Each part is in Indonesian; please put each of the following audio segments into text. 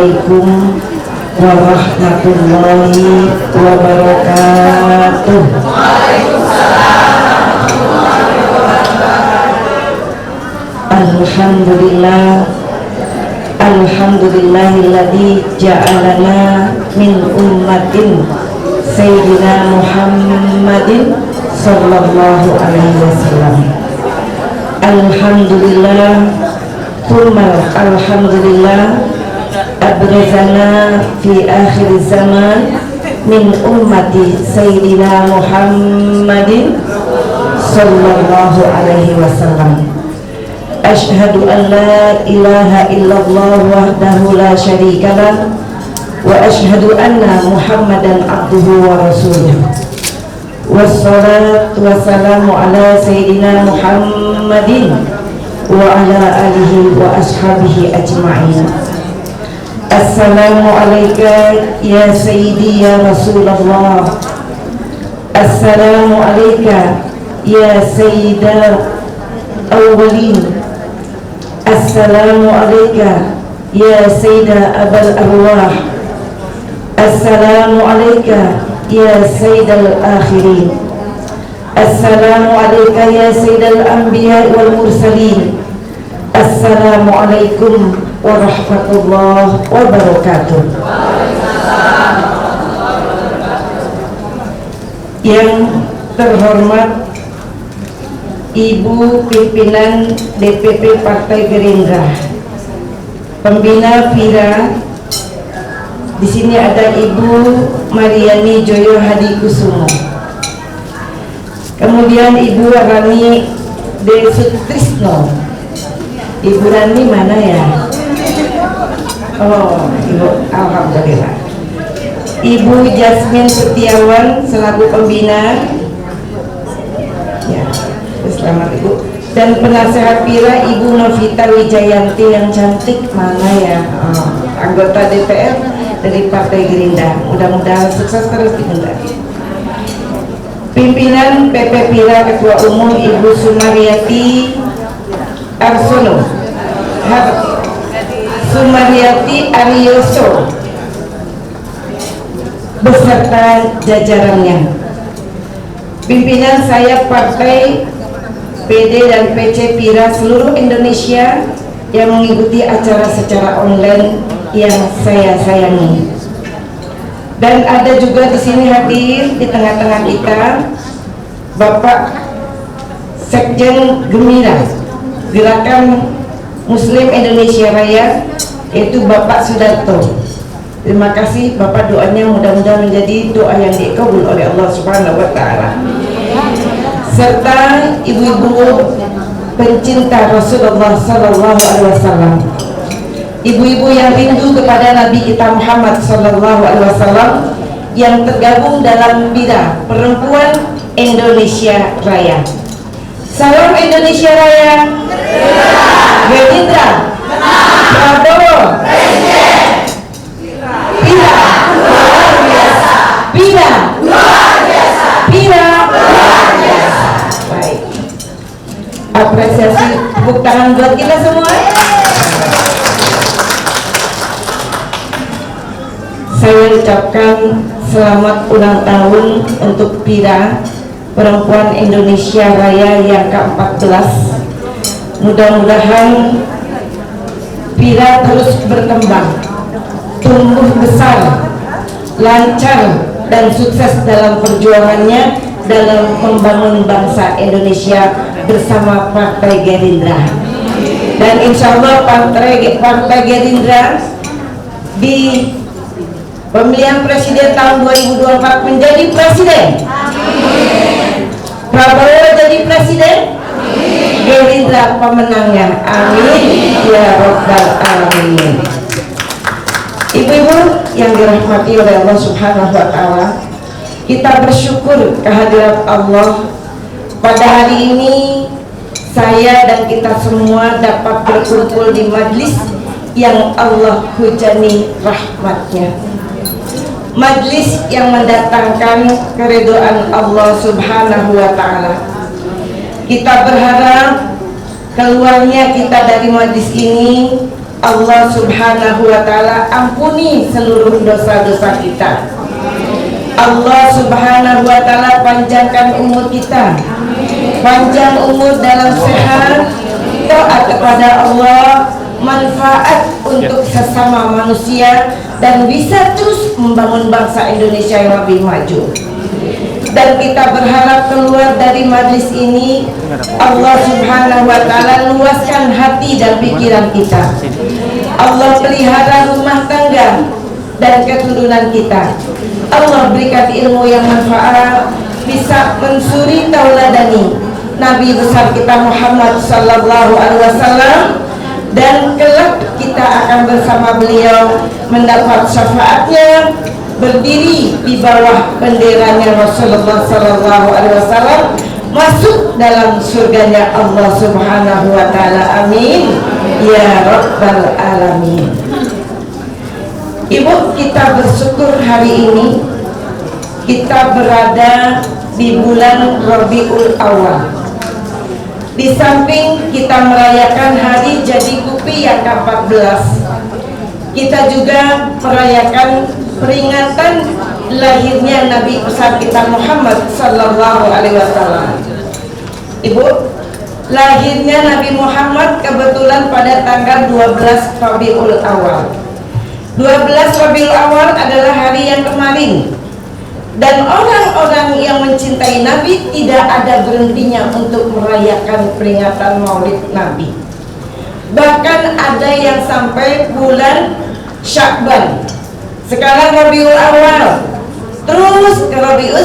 Assalamualaikum warahmatullahi wabarakatuh. Alhamdulillah, alhamdulillahilladzi ja'alana min ummatin sayyidina Muhammadin sallallahu alaihi wasallam. Alhamdulillah, thumma alhamdulillah, abrazana fi akhir zaman min ummati sayyidina Muhammadin sallallahu alaihi wasallam. Ashhadu an la ilaha illallah wahdahu la syarika lah wa ashhadu anna Muhammadan abduhu wa rasuluh. Wassalatu wassalamu ala sayyidina Muhammadin wa ala alihi wa ashabihi ajma'in. Assalamu alayka ya sayyidi ya Rasulullah. Assalamu alayka ya sayyidal awwalin. Assalamu alayka ya sayyida abal arwah. Assalamu alayka ya sayyidal akhirin. Assalamu alayka ya sayyidal anbiya wal mursalin. Assalamu alaikum warahmatullahi wabarakatuh. Yang terhormat Ibu Pimpinan DPP Partai Gerindra, Pembina Pira. Di sini ada Ibu Mariani Joyo Hadikusumo. Kemudian Ibu Rani Desutrisno. Ibu Rani mana ya? Oh, Ibu, alhamdulillah. Ibu Jasmine Setiawan selaku pembina. Ya. Selamat Ibu. Dan penasehat Pira Ibu Novita Wijayanti yang cantik mana ya? Anggota DPR dari Partai Gerindra. Mudah-mudahan sukses terus Bunda. Pimpinan PP Pira Ketua Umum Ibu Sumaryati Arsono, Sumaryati Aryoso beserta jajarannya. Pimpinan saya Partai PD dan PC Pira seluruh Indonesia yang mengikuti acara secara online yang saya sayangi. Dan ada juga di sini hadir di tengah-tengah kita Bapak Sekjen Gembira Gerakan Muslim Indonesia Raya, yaitu Bapak Sudarto. Terima kasih Bapak, doanya mudah-mudahan menjadi doa yang dikabul oleh Allah Subhanahu wa taala. Serta ibu-ibu pencinta Rasulullah sallallahu alaihi wasallam, ibu-ibu yang rindu kepada Nabi kita Muhammad sallallahu alaihi wasallam yang tergabung dalam Pira Perempuan Indonesia Raya. Salam Indonesia Raya. Gerindra. Prabowo. Pira luar biasa. Pira luar biasa. Pira luar biasa. Baik. Apresiasi tepuk tangan buat kita semua. Saya ucapkan selamat ulang tahun untuk Pira Perempuan Indonesia Raya yang ke-14. Mudah-mudahan Pira terus berkembang, tumbuh besar, lancar dan sukses dalam perjuangannya dalam membangun bangsa Indonesia bersama Partai Gerindra. Dan insya Allah Partai Gerindra di pemilihan presiden tahun 2024 menjadi presiden. Amin. Prabowo jadi presiden. Amin. Gerindra pemenangnya. Amin. Ya Rabbal Alamin. Ibu-ibu yang dirahmati oleh Allah Subhanahu wa taala, kita bersyukur kehadirat Allah pada hari ini. Saya dan kita semua dapat berkumpul di majlis yang Allah hujani rahmatnya, majlis yang mendatangkan keridhaan Allah Subhanahu wa ta'ala. Kita berharap keluarnya kita dari majlis ini Allah Subhanahu wa Ta'ala ampuni seluruh dosa-dosa kita. Allah Subhanahu wa Ta'ala panjangkan umur kita, panjang umur dalam sehat, taat kepada Allah, manfaat untuk sesama manusia, dan bisa terus membangun bangsa Indonesia yang lebih maju. Dan kita berharap keluar dari majlis ini, Allah Subhanahu wa Ta'ala luaskan hati dan pikiran kita. Allah pelihara rumah tangga dan keturunan kita. Allah berikan ilmu yang manfaat, bisa mensuri tauladani Nabi besar kita Muhammad sallallahu alaihi wasallam, dan kelak kita akan bersama beliau mendapat syafaatnya, berdiri di bawah benderanya Rasulullah sallallahu alaihi wasallam, masuk dalam surganya Allah Subhanahu wa Ta'ala. Amin ya rabbal alamin. Ibu, kita bersyukur hari ini kita berada di bulan Rabiul Awal. Di samping kita merayakan hari jadi Kupi yang ke-14, kita juga merayakan peringatan lahirnya Nabi besar kita Muhammad sallallahu alaihi wasallam. Ibu, lahirnya Nabi Muhammad kebetulan pada tanggal 12 Rabiul Awal. 12 Rabiul Awal adalah hari yang kemarin. Dan orang-orang yang mencintai Nabi tidak ada berhentinya untuk merayakan peringatan Maulid Nabi. Bahkan ada yang sampai bulan Sya'ban. Sekarang Rabiul Awal, terus ke Rabiul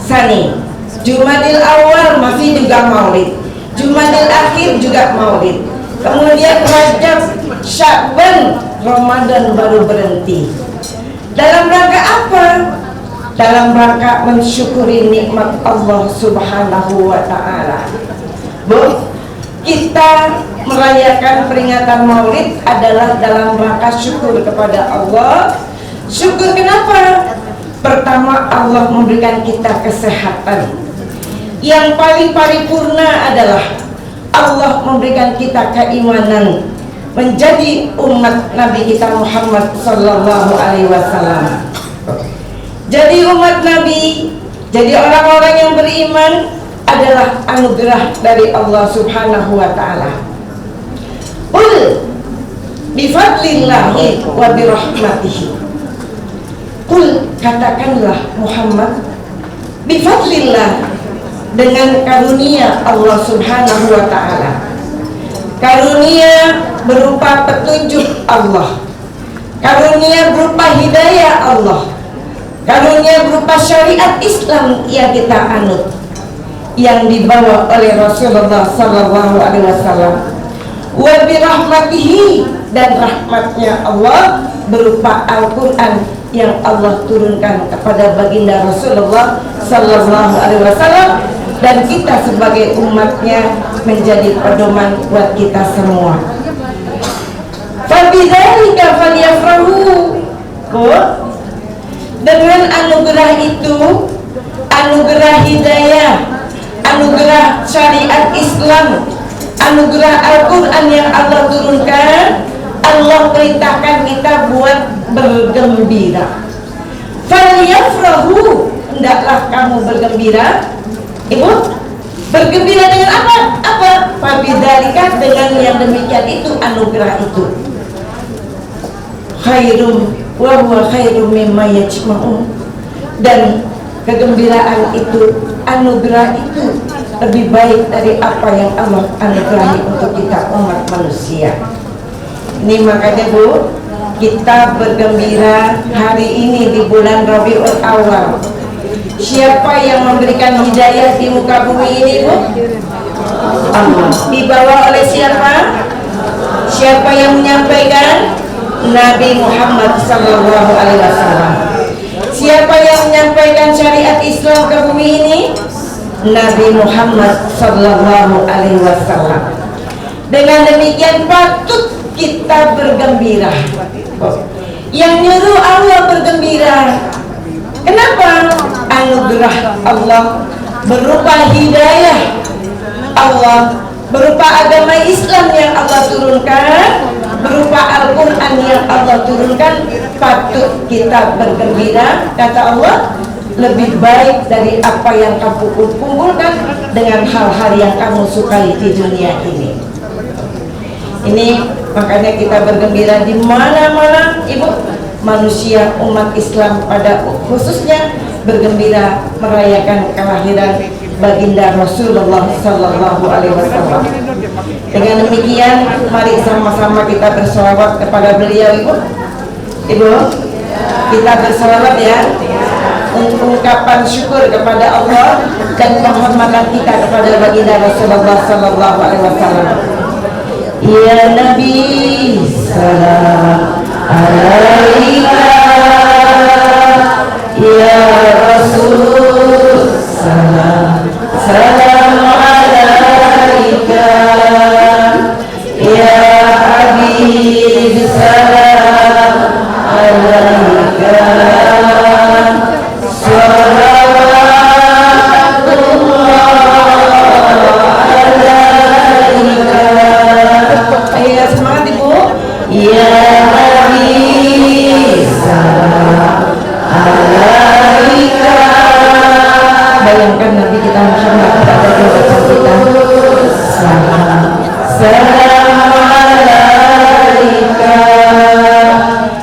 Tsani. Jumadil Awal masih juga Maulid, Jumadil Akhir juga Maulid. Kemudian Rajab, Sya'ban, Ramadan baru berhenti. Dalam rangka apa? Dalam rangka mensyukuri nikmat Allah Subhanahu wa Ta'ala. Bu, kita merayakan peringatan Maulid adalah dalam rangka syukur kepada Allah. Syukur kenapa? Pertama, Allah memberikan kita kesehatan. Yang paling paripurna adalah Allah memberikan kita keimanan menjadi umat Nabi kita Muhammad sallallahu alaihi wasallam. Jadi umat Nabi, jadi orang-orang yang beriman adalah anugerah dari Allah Subhanahu wa Ta'ala. Qul bifadlillahi wa birahmatihi. Qul, katakanlah Muhammad, bifadlillah, dengan karunia Allah Subhanahu wa Ta'ala. Karunia berupa petunjuk Allah, karunia berupa hidayah Allah, karunia berupa syariat Islam yang kita anut, yang dibawa oleh Rasulullah sallallahu alaihi wasallam. Wa birahmatihi, dan rahmatnya Allah berupa Al-Quran yang Allah turunkan kepada baginda Rasulullah sallallahu alaihi wasallam, dan kita sebagai umatnya menjadi pedoman buat kita semua. Fabidzalika falyafrahu. Dengan anugerah itu, anugerah hidayah, anugerah syariat Islam, anugerah Al-Quran yang Allah turunkan, Allah perintahkan kita buat bergembira. Falyafrahu, hendaklah kamu bergembira. Ibu, bergembira dengan apa? Apa? Fabidzalika, dengan yang demikian itu, anugerah itu. Khairum wa huwa khairum mimma yajma'un, dan kegembiraan itu, anugerah itu lebih baik dari apa yang Allah anugerahi untuk kita umat manusia. Ini makanya Bu, kita bergembira hari ini di bulan Rabiul Awal. Siapa yang memberikan hidayah di muka bumi ini, Bu? Allah. Dibawa oleh siapa? Siapa yang menyampaikan? Nabi Muhammad sallallahu alaihi wasallam. Siapa yang menyampaikan syariat Islam ke bumi ini? Nabi Muhammad sallallahu alaihi wasallam. Dengan demikian patut kita bergembira. Yang nyuruh Allah bergembira. Kenapa? Anugerah Allah berupa hidayah Allah, berupa agama Islam yang Allah turunkan, berupa Al-Quran yang Allah turunkan, patut kita bergembira. Kata Allah, lebih baik dari apa yang kamu kumpulkan dengan hal-hal yang kamu sukai di dunia ini. Ini makanya kita bergembira di mana-mana, Ibu. Manusia umat Islam pada khususnya bergembira merayakan kelahiran baginda Rasulullah Sallallahu Alaihi Wasallam. Dengan demikian, mari sama-sama kita bersolawat kepada beliau, Ibu. Ibu, kita bersolawat ya, ungkapan syukur kepada Allah dan penghormatan kita kepada baginda Rasulullah Sallallahu Alaihi Wasallam. Ya Nabi, salam alaika. Ya Rasul, salam alaika. Ya Habib, salam alaika. Ayo semangat Ibu. Ya Nabi, salam alaika. Bayangkan Nabi kita Muhammad pada kehidupan kita. Salam alaika.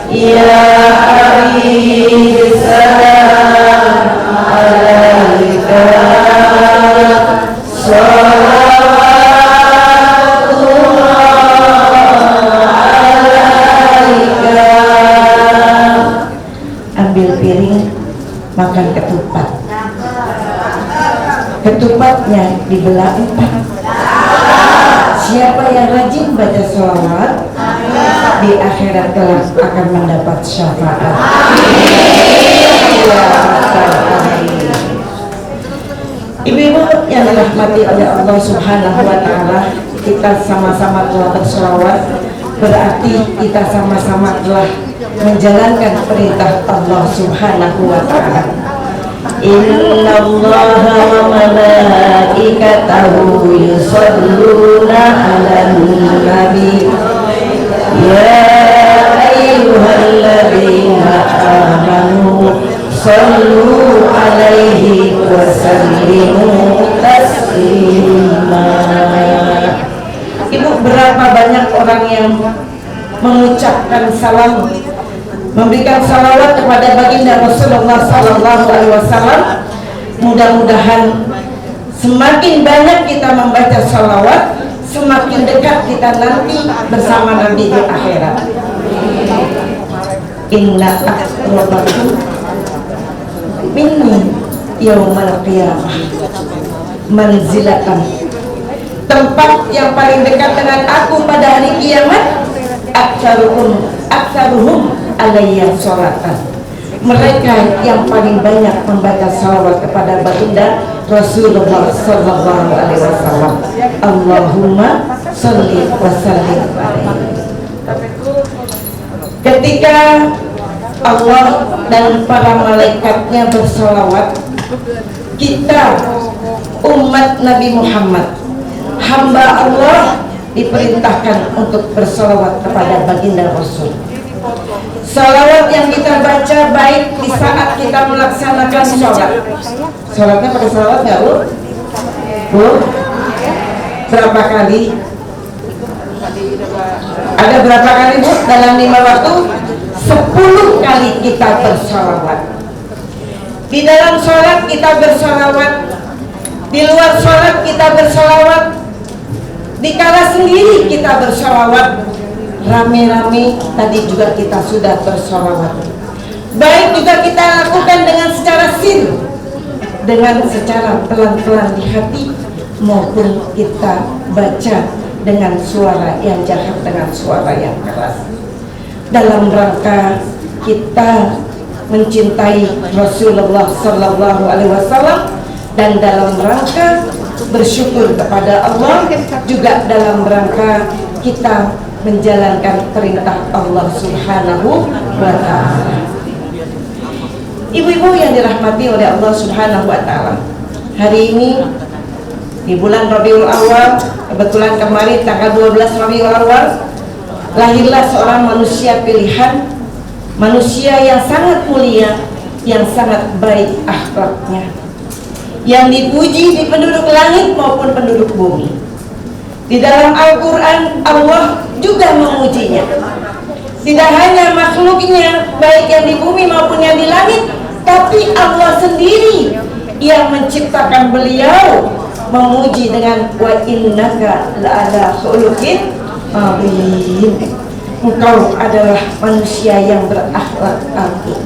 Ya Habib, salam alaika. Ambil piring, makan ketupat. Ketupatnya dibelah 4. Siapa yang rajin baca sholawat di akhirat kelak akan mendapat syafaat. Ibu-ibu yang dirahmati oleh Allah Subhanahu wa Ta'ala, kita sama-sama telah bersolawat, berarti kita sama-sama telah menjalankan perintah Allah Subhanahu wa Ta'ala. Inna Allaha wa malaikatahu yusalluna 'alan nabi. Ya ayyuhalladzina amanu sallu 'alaihi wa sallimu taslima. Ibu, berapa banyak orang yang mengucapkan salam, memberikan salawat kepada baginda Rasulullah Sallallahu Alaihi Wasallam. Mudah-mudahan semakin banyak kita membaca salawat, semakin dekat kita nanti bersama Nabi di akhirat. Inna akrabakum minni yaumal qiyamah manzilatan. Tempat yang paling dekat dengan aku pada hari kiamat, aksaruhum alayya sholatan. Mereka yang paling banyak membaca salawat kepada baginda Rasulullah Sallallahu Alaihi Wasallam. Allahumma sholli wa sallim alaihi. Ketika Allah dan para malaikatnya bersolawat, kita umat Nabi Muhammad, hamba Allah, diperintahkan untuk bersolawat kepada baginda Rasul. Salawat yang kita baca baik di saat kita melaksanakan sholat. Sholatnya pakai salawat nggak, Bu? Bu? Berapa kali? Ada berapa kali, Bu? Dalam 5 waktu 10 kali kita bersolawat. Di dalam sholat kita bersolawat, di luar sholat kita bersolawat, di kala sendiri kita bersolawat, rame-rame tadi juga kita sudah bersolawat. Baik juga kita lakukan dengan secara sir, dengan secara pelan-pelan di hati, maupun kita baca dengan suara yang jahat, dengan suara yang keras, dalam rangka kita mencintai Rasulullah Sallallahu Alaihi Wasallam, dan dalam rangka bersyukur kepada Allah, juga dalam rangka kita menjalankan perintah Allah Subhanahu wa Ta'ala. Ibu-ibu yang dirahmati oleh Allah Subhanahu wa Ta'ala, hari ini di bulan Rabiul Awal, kebetulan kemarin tanggal 12 Rabiul Awal, lahirlah seorang manusia pilihan, manusia yang sangat mulia, yang sangat baik akhlaknya, yang dipuji di penduduk langit maupun penduduk bumi. Di dalam Al-Quran Allah juga memujinya. Tidak hanya makhluknya baik yang di bumi maupun yang di langit, tapi Allah sendiri yang menciptakan beliau memuji dengan wa innaka la'ala khuluqin adzim. Engkau adalah manusia yang berakhlak agung.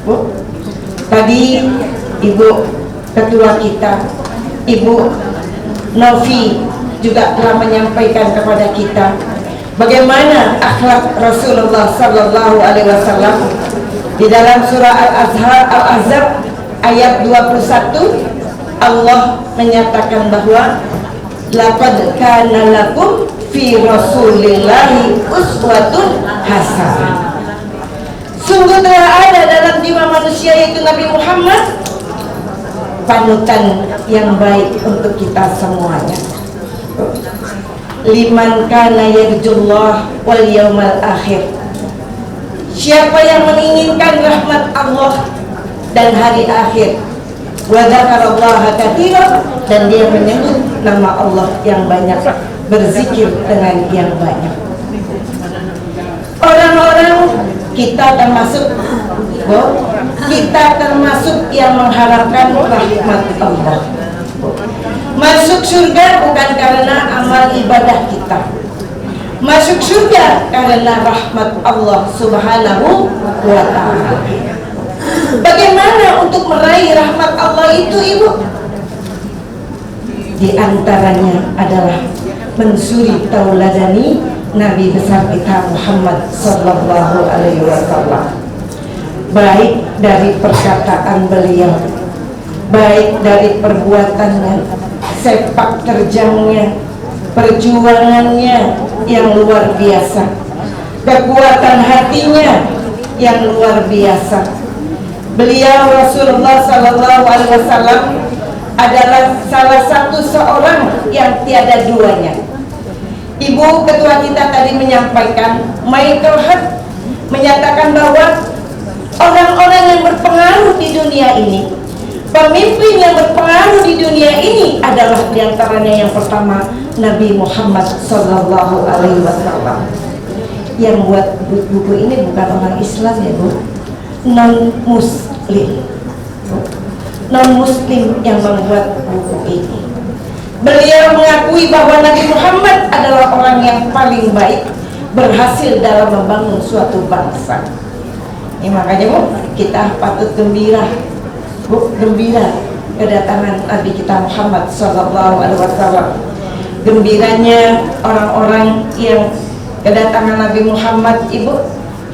Bu, tadi Ibu Ketua kita, Ibu Novi juga telah menyampaikan kepada kita bagaimana akhlak Rasulullah Sallallahu Alaihi Wasallam. Di dalam surah Al-Ahzab ayat 21 Allah menyatakan bahwa laqad kana lakum fi rasulillahi uswatun hasanah. Sungguh telah ada dalam jiwa manusia yaitu Nabi Muhammad panutan yang baik untuk kita semuanya. Liman kana yarjullah wal yaumal akhir. Siapa yang menginginkan rahmat Allah dan hari akhir, wa dzakarallaha katsiran, dan dia menyebut nama Allah yang banyak, berzikir dengan yang banyak. Orang-orang kita termasuk, kita termasuk yang mengharapkan rahmat Allah. Masuk surga bukan karena amal ibadah kita, masuk surga karena rahmat Allah Subhanahu wa ta'ala. Bagaimana untuk meraih rahmat Allah itu, Ibu? Di antaranya adalah mensuri tauladani Nabi besar kita Muhammad Sallallahu Alaihi Wasallam, baik dari perkataan beliau, baik dari perbuatannya, sepak terjangnya, perjuangannya yang luar biasa, kekuatan hatinya yang luar biasa. Beliau Rasulullah Sallallahu Alaihi Wasallam adalah salah satu seorang yang tiada duanya. Ibu Ketua kita tadi menyampaikan, Michael Hart menyatakan bahwa orang-orang yang berpengaruh di dunia ini, pemimpin yang berpengaruh di dunia ini adalah diantaranya yang pertama Nabi Muhammad Sallallahu Alaihi Wasallam. Yang buat buku ini bukan orang Islam ya Bu, non-Muslim, non-Muslim yang membuat buku ini. Beliau mengakui bahwa Nabi Muhammad adalah orang yang paling baik, berhasil dalam membangun suatu bangsa. Ini makanya Bu, kita patut gembira, Bu, gembira kedatangan Nabi kita Muhammad Sallallahu Alaihi Wasallam. Gembiranya orang-orang yang kedatangan Nabi Muhammad, Ibu,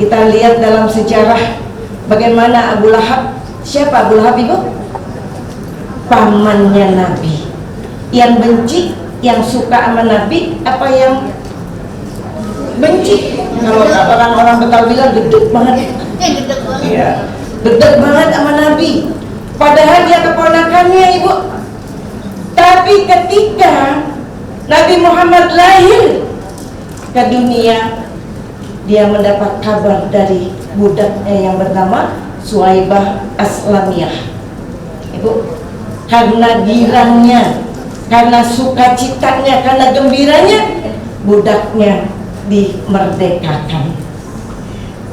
kita lihat dalam sejarah bagaimana Abu Lahab. Siapa Abu Lahab, Ibu? Pamannya Nabi, yang benci, yang suka sama Nabi, apa yang benci? Kalau orang-orang Betawi bilang gedek banget. Iya, gedek banget sama Nabi. Padahal dia keponakannya, Ibu. Tapi ketika Nabi Muhammad lahir ke dunia, dia mendapat kabar dari budaknya yang bernama Suwaibah Aslamiyah. Ibu, karena girangnya, karena sukacitanya, karena gembiranya, budaknya dimerdekakan.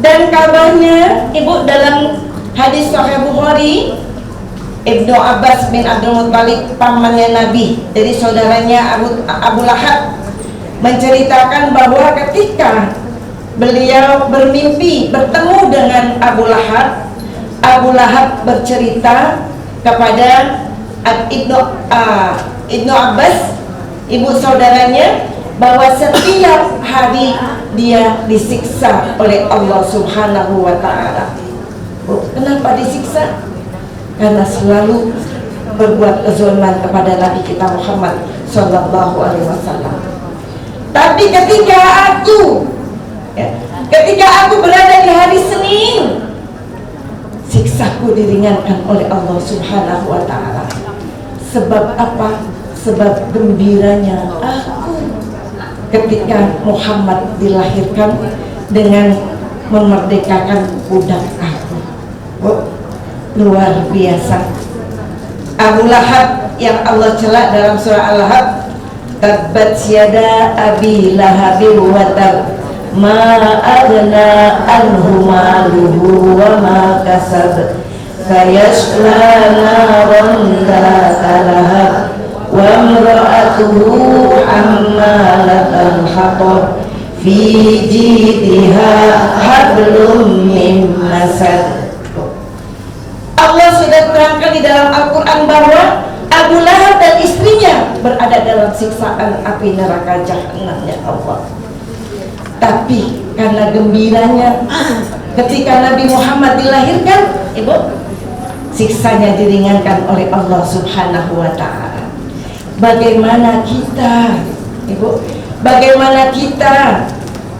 Dan kabarnya, Ibu, dalam hadis Sahih Bukhari, Ibnu Abbas bin Abdul Muttalib, pamannya Nabi, jadi saudaranya Abu Lahab, menceritakan bahwa ketika beliau bermimpi bertemu dengan Abu Lahab bercerita kepada Ibnu Abbas, ibu saudaranya, bahwa setiap hari dia disiksa oleh Allah Subhanahu wa ta'ala. Kenapa disiksa? Karena selalu berbuat kezaliman kepada Nabi kita Muhammad Sallallahu Alaihi Wasallam. Tapi ketika aku berada di hari Senin, siksaku diringankan oleh Allah Subhanahu wa ta'ala. Sebab apa? Sebab gembiranya aku ketika Muhammad dilahirkan dengan memerdekakan budak aku. Luar biasa. Abu Lahab yang Allah celak dalam surah Al-Lahab, tabbat yada abi lahabin wa tab ma aghna anhu maluhu wa ma kasab sayasla naran dhata lahab wa imra'atuhu hammalatal hatab fi jidha hablum min masad. Allah sudah terangkan di dalam Al-Quran bahwa Abu Lahab dan istrinya berada dalam siksaan api neraka jahanam, ya Allah. Tapi karena gembiranya ketika Nabi Muhammad dilahirkan, Ibu, siksanya diringankan oleh Allah Subhanahu wa ta'ala. Bagaimana kita, Ibu, bagaimana kita,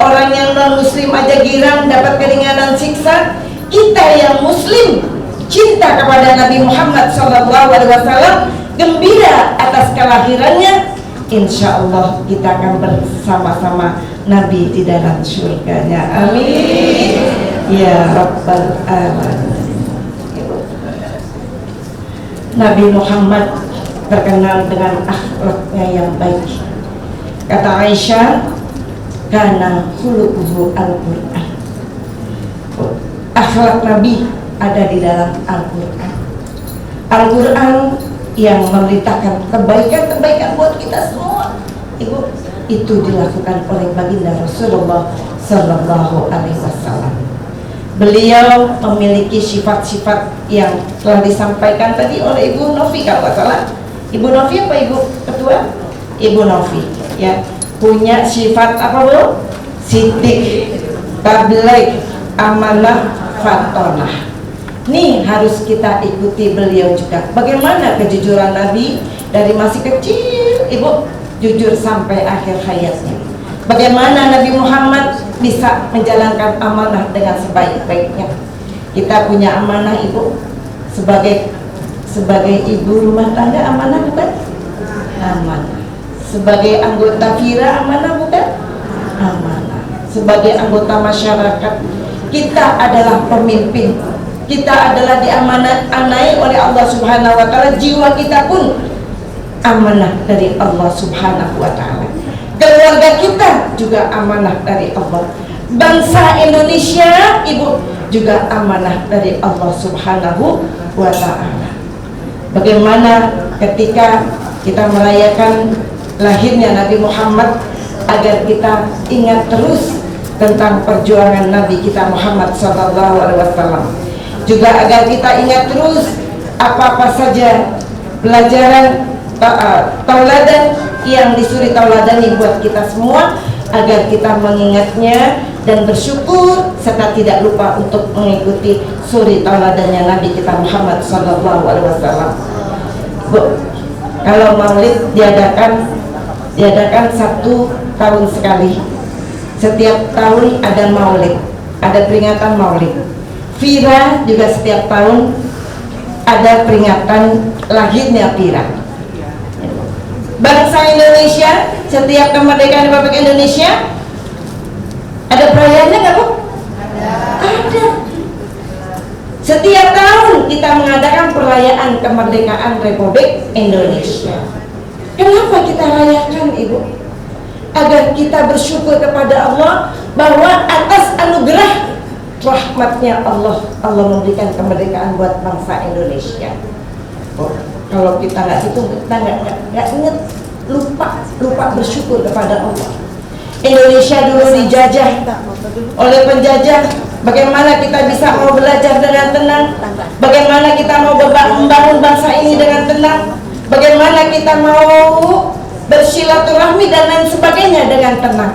orang yang non muslim aja girang dapat keringanan siksa, kita yang muslim cinta kepada Nabi Muhammad SAW, gembira atas kelahirannya, insya Allah kita akan bersama-sama Nabi di dalam surganya. Amin ya Rabbal Alamin. Nabi Muhammad terkenal dengan akhlaknya yang baik. Kata Aisyah, karena khuluquhu al-Quran. Akhlak Nabi ada di dalam Al-Quran. Al-Quran yang memberitakan kebaikan-kebaikan buat kita semua. Ibu, itu dilakukan oleh baginda Rasulullah Sallallahu Alaihi Wasallam. Beliau memiliki sifat-sifat yang telah disampaikan tadi oleh Ibu Novi, kalau nggak salah. Ibu Novi apa Ibu Ketua? Ibu Novi, ya, punya sifat apa Bu? Siddiq, tabligh, amanah, fatonah. Nih harus kita ikuti beliau juga. Bagaimana kejujuran Nabi dari masih kecil, Ibu, jujur sampai akhir hayatnya. Bagaimana Nabi Muhammad bisa menjalankan amanah dengan sebaik-baiknya. Kita punya amanah, Ibu, sebagai ibu rumah tangga, amanah bukan? Amanah. Sebagai anggota FIRA, amanah bukan? Amanah. Sebagai anggota masyarakat, kita adalah pemimpin. Kita adalah diamanai oleh Allah Subhanahu wa ta'ala. Jiwa kita pun amanah dari Allah Subhanahu wa ta'ala. Keluarga kita juga amanah dari Allah. Bangsa Indonesia, Ibu, juga amanah dari Allah Subhanahu wa ta'ala. Bagaimana ketika kita merayakan lahirnya Nabi Muhammad, agar kita ingat terus tentang perjuangan Nabi kita Muhammad SAW. Juga agar kita ingat terus apa-apa saja pelajaran tauladan yang disuruh tauladani buat kita semua, agar kita mengingatnya dan bersyukur serta tidak lupa untuk mengikuti suri tauladannya Nabi kita Muhammad SAW. Bu, kalau maulid diadakan 1 tahun sekali. Setiap tahun ada maulid, ada peringatan maulid. FIRA juga setiap tahun ada peringatan lahirnya FIRA. Bangsa Indonesia, setiap kemerdekaan Republik Indonesia ada perayaannya nggak Bu? Ada. Setiap tahun kita mengadakan perayaan kemerdekaan Republik Indonesia. Kenapa kita rayakan, Ibu? Agar kita bersyukur kepada Allah bahwa atas anugerah rahmatnya Allah memberikan kemerdekaan buat bangsa Indonesia. Kalau kita nggak hitung, kita nggak ingat, lupa bersyukur kepada Allah. Indonesia dulu dijajah oleh penjajah. Bagaimana kita bisa mau belajar dengan tenang? Bagaimana kita mau membangun bangsa ini dengan tenang? Bagaimana kita mau bersilaturahmi dan lain sebagainya dengan tenang?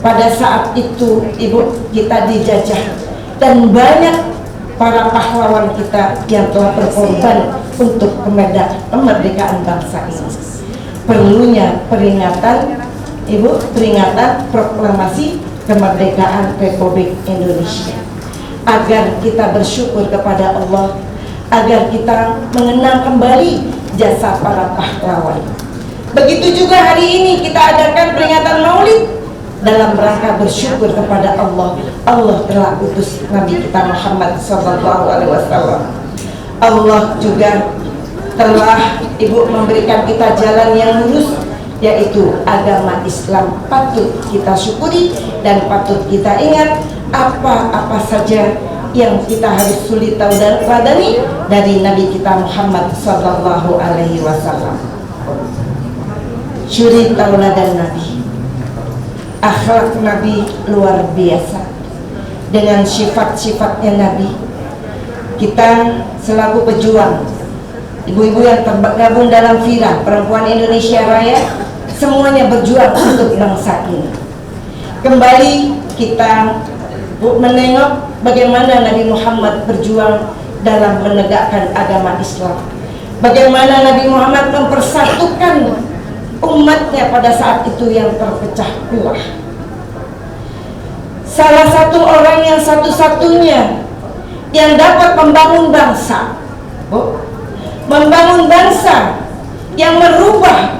Pada saat itu, Ibu, kita dijajah dan banyak para pahlawan kita yang telah berkorban untuk kemerdekaan bangsa ini. Perlunya peringatan, Ibu, peringatan proklamasi kemerdekaan Republik Indonesia, agar kita bersyukur kepada Allah, agar kita mengenang kembali jasa para pahlawan. Begitu juga hari ini kita adakan peringatan Maulid dalam rangka bersyukur kepada Allah. Allah telah utus Nabi kita Muhammad SAW. Allah juga telah memberikan kita jalan yang lurus, yaitu agama Islam. Patut kita syukuri dan patut kita ingat apa-apa saja yang kita harus sulit teladani dari Nabi kita Muhammad SAW. Suri tauladan Nabi, akhlak Nabi luar biasa. Dengan sifat-sifatnya Nabi, kita selaku pejuang, ibu-ibu yang tergabung dalam FIRA, Perempuan Indonesia Raya, semuanya berjuang untuk bangsa ini. Kembali kita menengok bagaimana Nabi Muhammad berjuang dalam menegakkan agama Islam. Bagaimana Nabi Muhammad mempersatukan umatnya pada saat itu yang terpecah belah. Salah satu orang yang satu-satunya yang dapat membangun bangsa, membangun bangsa yang merombak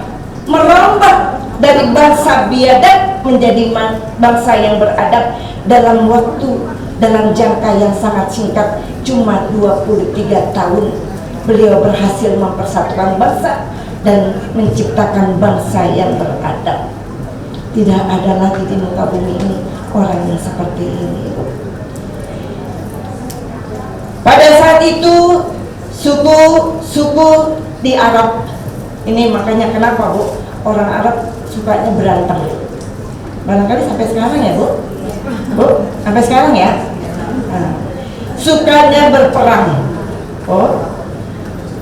dari bangsa biadab menjadi bangsa yang beradab dalam jangka yang sangat singkat, cuma 23 tahun beliau berhasil mempersatukan bangsa dan menciptakan bangsa yang beradab. Tidak ada lagi di muka bumi ini orang yang seperti ini. Pada saat itu suku di Arab ini, makanya kenapa Bu orang Arab sukanya berantem, barangkali sampai sekarang ya Bu, sampai sekarang ya. Nah, sukanya berperang.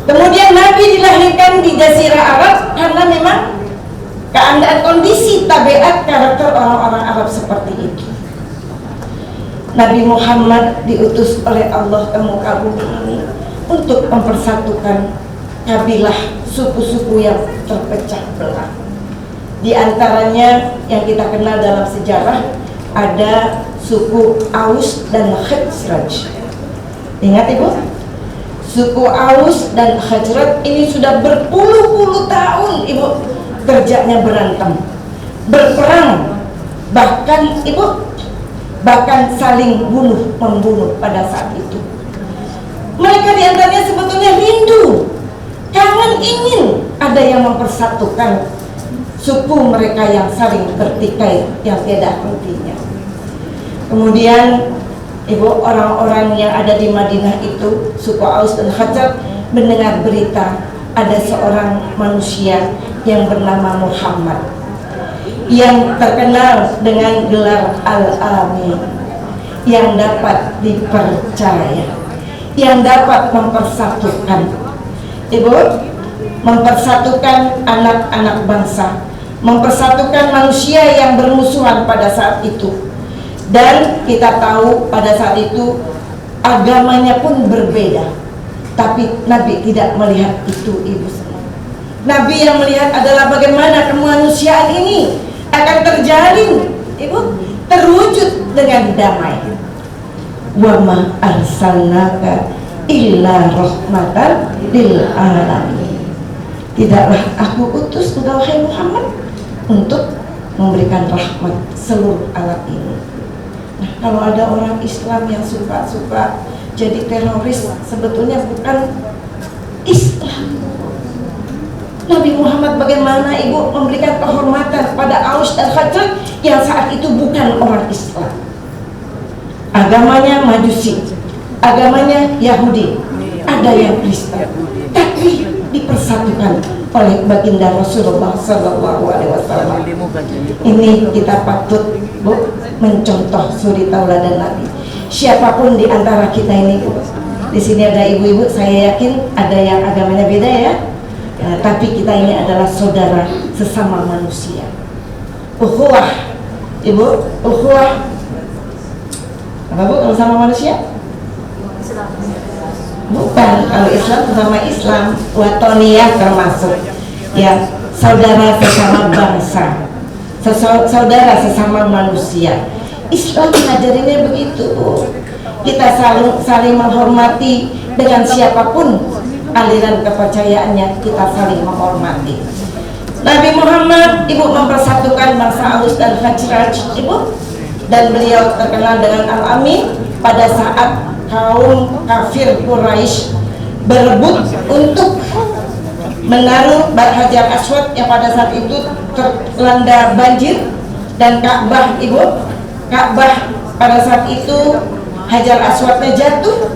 Kemudian Nabi dilahirkan di Jazirah Arab karena memang keadaan kondisi tabiat karakter orang-orang Arab seperti itu. Nabi Muhammad diutus oleh Allah ke muka bumi ini untuk mempersatukan kabilah suku-suku yang terpecah belah. Di antaranya yang kita kenal dalam sejarah ada suku Aus dan Khazraj. Ingat Ibu? Suku Aus dan Khazraj ini sudah berpuluh-puluh tahun Ibu kerjanya berantem, berperang, bahkan saling membunuh pada saat itu. Mereka diantaranya sebetulnya rindu, kangen, ingin ada yang mempersatukan suku mereka yang saling bertikai yang tiada hentinya. Kemudian Ibu, orang-orang yang ada di Madinah itu, suku Aus dan Khazraj, mendengar berita ada seorang manusia yang bernama Muhammad yang terkenal dengan gelar Al-Amin, yang dapat dipercaya, yang dapat mempersatukan Ibu, mempersatukan anak-anak bangsa, mempersatukan manusia yang bermusuhan pada saat itu. Dan kita tahu pada saat itu agamanya pun berbeda, tapi Nabi tidak melihat itu Ibu semua. Nabi yang melihat adalah bagaimana kemanusiaan ini akan terjalin Ibu, terwujud dengan damai. Wa ma arsalnaka illa rahmatan lil alamin. Tidaklah aku utus engkau wahai Muhammad untuk memberikan rahmat seluruh alam ini. Nah, kalau ada orang Islam yang suka jadi teroris, sebetulnya bukan Islam. Nabi Muhammad bagaimana Ibu memberikan kehormatan pada Aus dan Khazraj yang saat itu bukan orang Islam. Agamanya Majusi, agamanya Yahudi, ada yang Kristen, tapi dipersatukan oleh baginda Rasulullah SAW. Ini kita patut Bu mencontoh suri tauladan Nabi. Siapapun di antara kita ini Bu, di sini ada ibu-ibu, saya yakin ada yang agamanya beda ya, tapi kita ini adalah saudara sesama manusia. Ukhuwah Ibu, ukhuwah apa Bu kalau sama manusia? Bukan, kalau Islam sesama Islam, watoniyah termasuk ya, saudara sesama bangsa, saudara sesama manusia. Islam ngajarinnya begitu Bu. Kita saling menghormati dengan siapapun aliran kepercayaannya, kita saling menghormati. Nabi Muhammad Ibu mempersatukan bangsa Aus dan Khazraj Ibu, dan beliau terkenal dengan Al-Amin pada saat kaum kafir Quraisy berebut untuk menaruh Hajar Aswad yang pada saat itu terlanda banjir, dan Ka'bah Ibu, Ka'bah pada saat itu Hajar Aswadnya jatuh,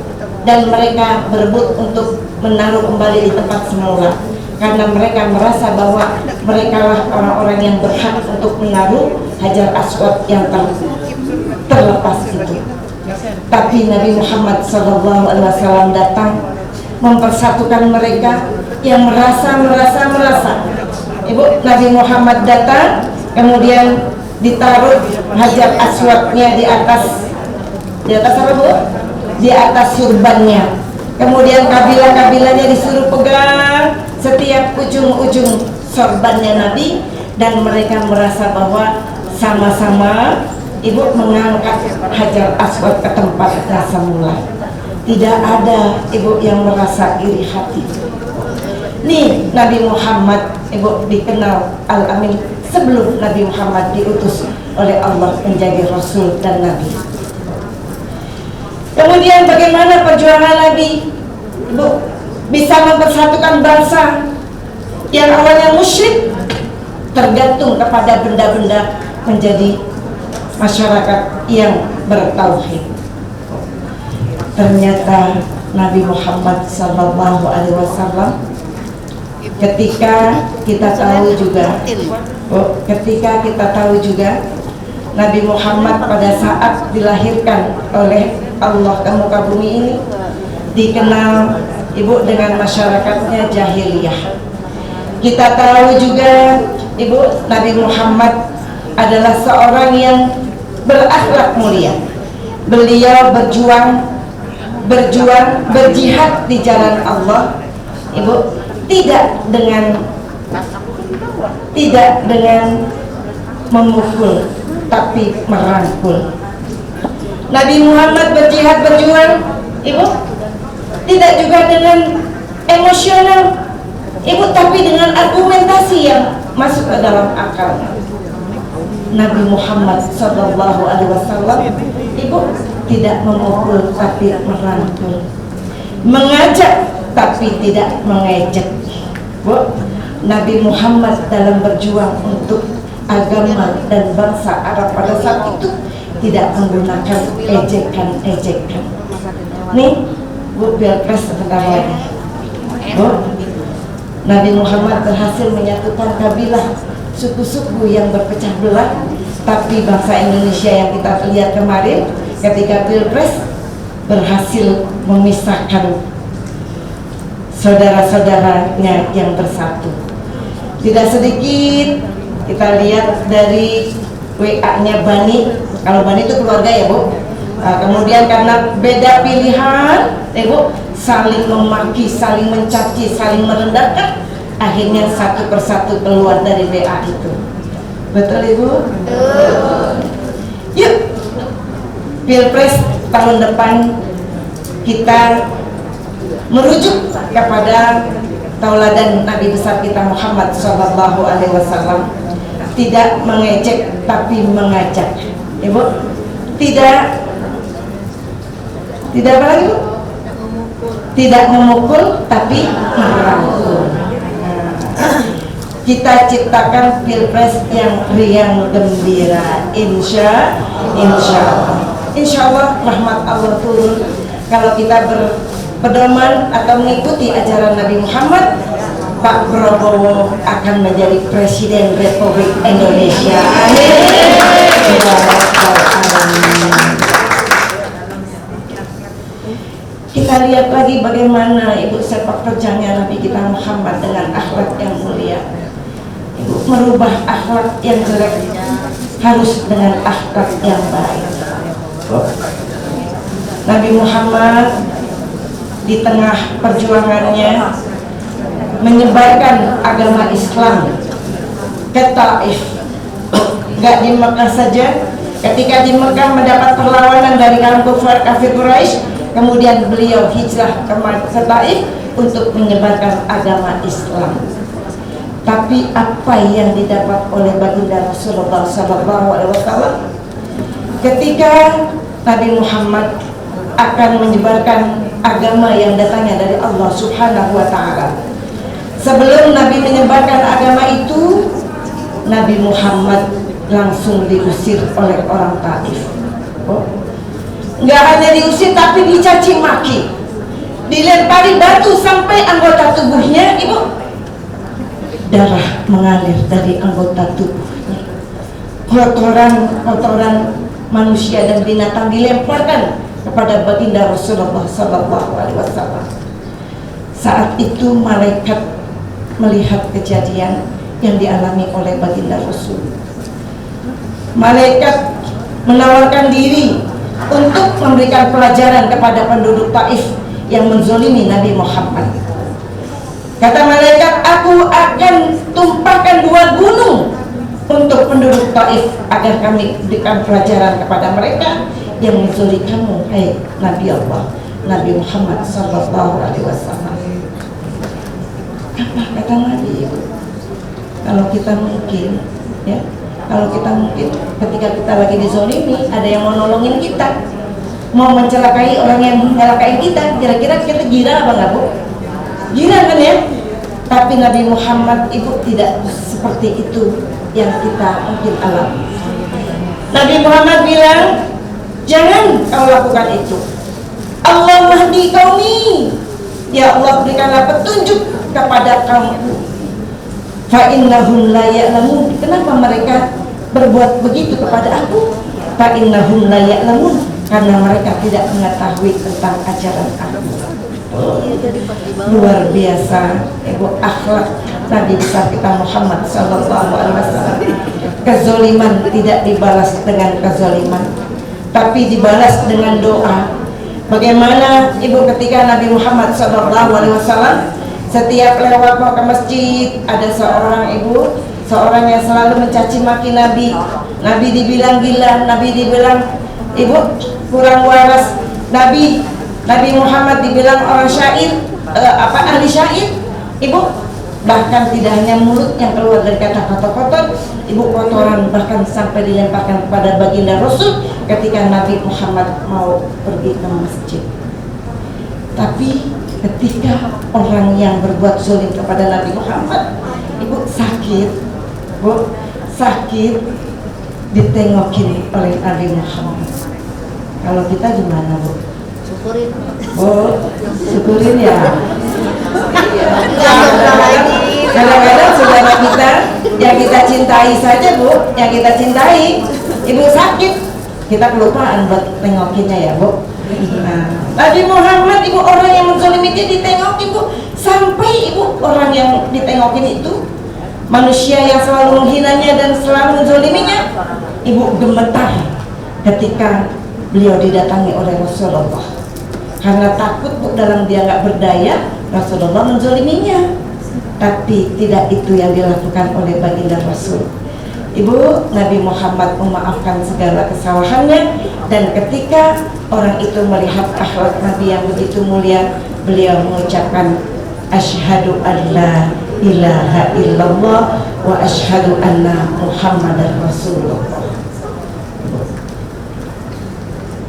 dan mereka berebut untuk menaruh kembali di tempat semula karena mereka merasa bahwa mereka lah orang-orang yang berhak untuk menaruh Hajar Aswad yang terlepas itu. Tapi Nabi Muhammad SAW datang mempersatukan mereka yang merasa. Ibu, Nabi Muhammad datang, kemudian ditaruh Hajar Aswadnya di atas apa Bu? Di atas surbannya. Kemudian kabilah-kabilahnya disuruh pegang setiap ujung-ujung sorbannya Nabi, dan mereka merasa bahwa sama-sama Ibu mengangkat Hajar Aswad ke tempatnya semula. Tidak ada Ibu yang merasa iri hati. Nih Nabi Muhammad Ibu dikenal Al-Amin sebelum Nabi Muhammad diutus oleh Allah menjadi Rasul dan Nabi. Kemudian bagaimana perjuangan Nabi Ibu bisa mempersatukan bangsa yang awalnya musyrik, tergantung kepada benda-benda, menjadi masyarakat yang bertauhid. Ternyata Nabi Muhammad SAW ketika kita tahu juga Nabi Muhammad pada saat dilahirkan oleh Allah ke muka bumi ini dikenal Ibu dengan masyarakatnya jahiliyah. Kita tahu juga Ibu, Nabi Muhammad adalah seorang yang berakhlak mulia. Beliau berjihad di jalan Allah Ibu, tidak dengan memukul, tapi merangkul. Nabi Muhammad berjuang Ibu, tidak juga dengan emosional Ibu, tapi dengan argumentasi yang masuk ke dalam akal. Nabi Muhammad SAW Ibu tidak memukul tapi merangkul, mengajak tapi tidak mengejek. Bu, Nabi Muhammad dalam berjuang untuk agama dan bangsa Arab pada saat itu tidak menggunakan ejekan. Nih Bu, Pilpres sebentar lagi Bu, Nabi Muhammad berhasil menyatukan kabilah suku-suku yang berpecah belah, tapi bangsa Indonesia yang kita lihat kemarin ketika Pilpres berhasil memisahkan saudara-saudaranya yang bersatu. Tidak sedikit kita lihat dari WA-nya Bani. Kalau Bani itu keluarga ya Bu. Kemudian karena beda pilihan Bu, saling memaki, saling mencaci, saling merendahkan, akhirnya satu persatu keluar dari WA itu. Betul Ibu? Yuk, Pilpres tahun depan kita merujuk kepada tauladan Nabi besar kita Muhammad SAW. Tidak mengejek tapi mengajak. Ibu, tidak apa lagi Bu? Tidak memukul tapi merangkul. Kita ciptakan Pilpres yang riang gembira. Insya Allah rahmat Allah turun kalau kita berpedoman atau mengikuti ajaran Nabi Muhammad. Pak Prabowo akan menjadi Presiden Republik Indonesia. Amin. Kita lihat lagi bagaimana Ibu sepak terjangnya Nabi kita Muhammad dengan akhlak yang mulia. Ibu merubah akhlak yang jelek harus dengan akhlak yang baik. Nabi Muhammad di tengah perjuangannya menyebarkan agama Islam ke Taif, nggak di Mekah saja. Ketika di Mekah mendapat perlawanan dari kaum kafir Quraisy, kemudian beliau hijrah ke Taif untuk menyebarkan agama Islam. Tapi apa yang didapat oleh baginda Rasulullah SAW ketika Nabi Muhammad akan menyebarkan agama yang datangnya dari Allah Subhanahu wa Ta'ala. Sebelum Nabi menyebarkan agama itu, Nabi Muhammad langsung diusir oleh orang Taif. Nggak hanya diusir, tapi dicaci maki, dilempari batu sampai anggota tubuhnya, ibu, darah mengalir dari anggota tubuhnya. Kotoran manusia dan binatang dilemparkan kepada baginda Rasulullah SAW. Saat itu malaikat melihat kejadian yang dialami oleh baginda Rasul. Malaikat menawarkan diri untuk memberikan pelajaran kepada penduduk Taif yang menzolimi Nabi Muhammad. Kata malaikat, aku akan tumpahkan 2 gunung untuk penduduk Taif agar kami berikan pelajaran kepada mereka yang menzolimi kamu, hai Nabi Allah, Nabi Muhammad SAW. Apa kata Nabi? Kalau kita mungkin, ya, kalau kita mungkin ketika kita lagi dizolimi, ada yang mau nolongin kita, mau mencelakai orang yang mencelakai kita, kira-kira kita gira apa nggak, Bu? Gira kan ya? Tapi Nabi Muhammad itu tidak seperti itu yang kita mungkin alami. Nabi Muhammad bilang, jangan kau lakukan itu. Allah mahdi qaumi, ya Allah berikanlah petunjuk kepada kaumku. Fa innahum la ya'lamun. Kenapa mereka berbuat begitu kepada aku? Fa innahum la ya'lamun, karena mereka tidak mengetahui tentang ajaran aku. Luar biasa, ibu, akhlak Nabi besar kita Muhammad SAW. Kezoliman tidak dibalas dengan kezoliman, tapi dibalas dengan doa. Bagaimana ibu ketika Nabi Muhammad SAW setiap lewat mau ke masjid, ada seorang ibu, seorang yang selalu mencaci maki Nabi. Nabi dibilang gila, Nabi dibilang ibu kurang waras, Nabi Muhammad dibilang orang syair, ahli syair, ibu. Bahkan tidak hanya mulut yang keluar dari kata-kata kotor, ibu, kotoran bahkan sampai dilemparkan kepada baginda Rasul ketika Nabi Muhammad mau pergi ke masjid. Tapi ketika orang yang berbuat zalim kepada Nabi Muhammad, ibu, sakit, Bu, sakit ditengokin oleh Nabi Muhammad. Kalau kita gimana, Bu? Syukurin. Oh, syukurin ya. Kadang-kadang saudara kita yang kita cintai saja, Bu, yang kita cintai, ibu sakit, kita kelupaan buat tengokinnya ya, Bu. Nah, Nabi Muhammad, ibu, orang yang menzalimi dia ditengokin, Bu, sampai ibu orang yang ditengokin itu manusia yang selalu menghinanya dan selalu menzaliminya, ibu, gemetar ketika beliau didatangi oleh Rasulullah. Karena takut, Bu, dalam dia nggak berdaya, Rasulullah menzaliminya. Tapi tidak itu yang dilakukan oleh baginda Rasul. Ibu, Nabi Muhammad memaafkan segala kesalahannya, dan ketika orang itu melihat akhlak Nabi yang begitu mulia, beliau mengucapkan asyhadu an la ilaha illallah wa asyhadu anna Muhammadar Rasulullah.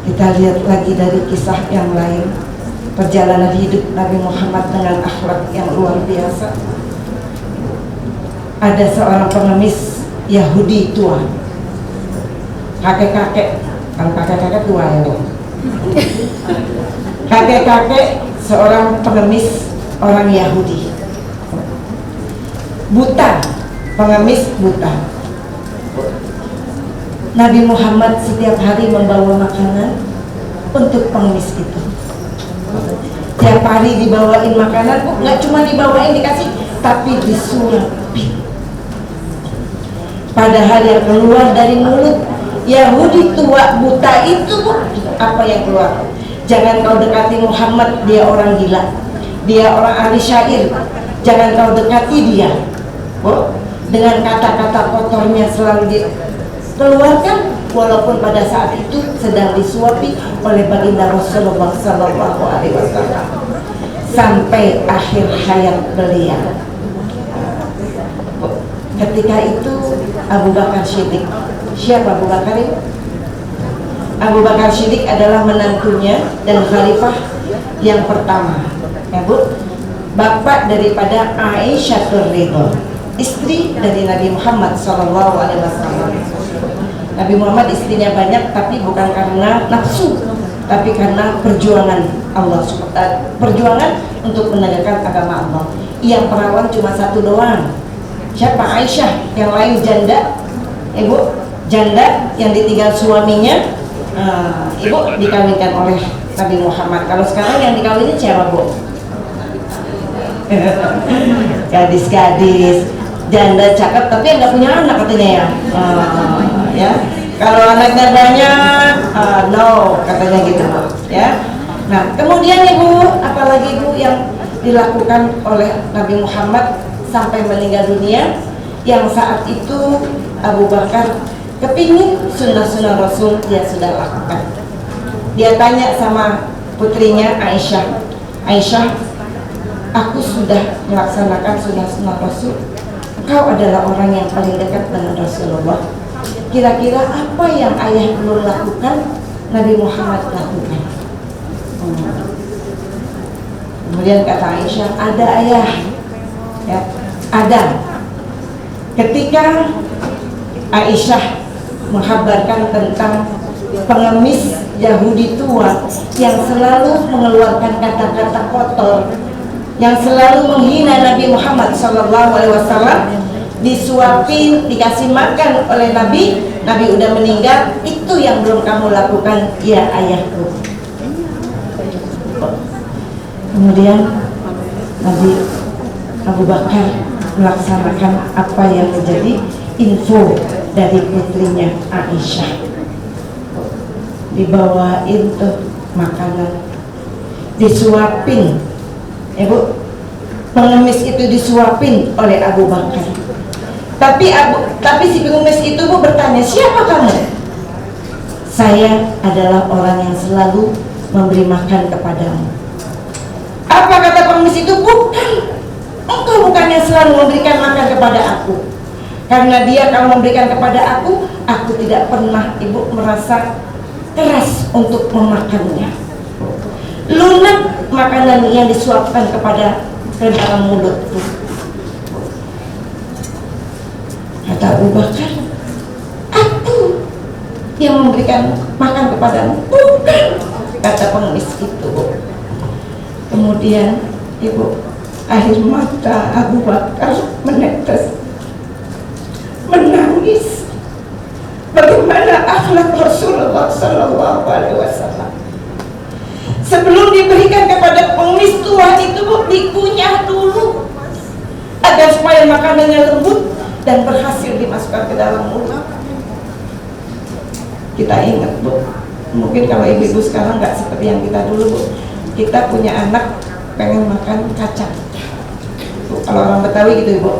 Kita lihat lagi dari kisah yang lain, perjalanan hidup Nabi Muhammad dengan akhlak yang luar biasa. Ada seorang pengemis Yahudi tua, kakek-kakek, kalau kakek-kakek tua ya, kakek-kakek seorang pengemis orang Yahudi, buta, pengemis buta. Nabi Muhammad setiap hari membawa makanan untuk pengemis itu. Tiap hari dibawain makanan, Bu, nggak cuma dibawain dikasih, tapi disuapin. Padahal yang keluar dari mulut Yahudi tua buta itu, Bu, apa yang keluar? Jangan kau dekati Muhammad, dia orang gila, dia orang ahli syair. Jangan kau dekati dia, Bu. Dengan kata-kata kotornya selalu dikeluarkan, walaupun pada saat itu sedang disuapi oleh baginda Rasulullah SAW sampai akhir hayat beliau. Ketika itu Abu Bakar Siddiq. Siapa Abu Bakar itu? Abu Bakar Siddiq adalah menantunya dan khalifah yang pertama, ya Bu, bapak daripada Aisyah Ridho, istri dari Nabi Muhammad SAW. Nabi Muhammad istrinya banyak, tapi bukan karena nafsu, tapi karena perjuangan Allah, perjuangan untuk menegakkan agama Allah. Yang perawan cuma satu doang. Siapa? Aisyah. Yang lain janda, Ibu, janda yang ditinggal suaminya. Ibu dikawinkan oleh Nabi Muhammad. Kalau sekarang yang dikawinin siapa, Bu? Gadis-gadis, janda cakep tapi nggak punya anak katanya ya. Ya, kalau anaknya banyak, no katanya gitu, ya. Nah, kemudian Ibu, apalagi Ibu yang dilakukan oleh Nabi Muhammad sampai meninggal dunia, yang saat itu Abu Bakar kepingin sunnah-sunnah Rasul dia sudah lakukan. Dia tanya sama putrinya Aisyah, Aisyah, aku sudah melaksanakan sunnah-sunnah Rasul. Engkau adalah orang yang paling dekat dengan Rasulullah. Kira-kira apa yang ayah belum lakukan, Nabi Muhammad lakukan? Kemudian kata Aisyah, ada ayah, ya, ada. Ketika Aisyah menghabarkan tentang pengemis Yahudi tua yang selalu mengeluarkan kata-kata kotor, yang selalu menghina Nabi Muhammad SAW, disuapin, dikasih makan oleh Nabi udah meninggal, itu yang belum kamu lakukan, ya ayahku. Kemudian Nabi Abu Bakar melaksanakan apa yang menjadi info dari putrinya Aisyah. Dibawain tuh makanan, disuapin, ya Bu, pengemis itu disuapin oleh Abu Bakar. Tapi si pengemis itu Bu bertanya, siapa kamu? Saya adalah orang yang selalu memberi makan kepadamu. Apa kata pengemis itu? Bukan, engkau bukan yang selalu memberikan makan kepada aku. Karena dia kalau memberikan kepada aku tidak pernah Ibu merasa keras untuk memakannya. Lunak makanan yang disuapkan ke dalam mulutku. Kata Abu Bakar, aku yang memberikan makan kepadamu? Bukan, kata pengemis itu. Kemudian Ibu, air mata Abu Bakar menetes, menangis. Bagaimana akhlak Rasulullah SAW. Sebelum diberikan kepada pengemis tua itu Bu, dikunyah dulu agar supaya makanannya lembut dan berhasil dimasukkan ke dalam mulut. Kita ingat Bu, mungkin kalau ibu-ibu sekarang nggak seperti yang kita dulu Bu. Kita punya anak pengen makan kacang Bu, kalau orang Betawi gitu Ibu,